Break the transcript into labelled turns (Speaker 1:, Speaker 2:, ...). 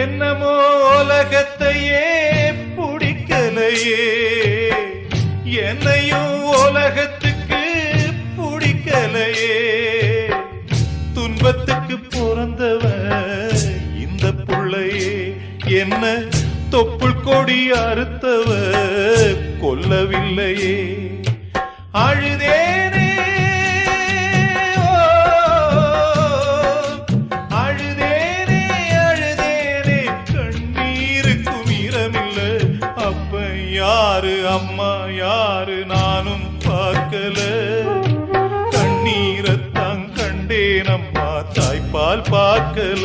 Speaker 1: என்னமோ உலகத்தையே பிடிக்கலையே, என்னையும் உலகத்துக்கு பிடிக்கலையே. துன்பத்துக்கு பிறந்தவ இந்த புள்ளையே, என்ன தொப்புள் கொடி அறுத்தவ கொல்லவில்லையே. அழுதேனே அழுதேனே அழுதேனே, கண்ணீருக்கும் ஈரமில்லை. அப்ப யாரு அம்மா யாரு நானும் பார்க்கல. கண்ணீரத்தான் கண்டேன் அம்மா, தாய்ப்பால் பார்க்கல.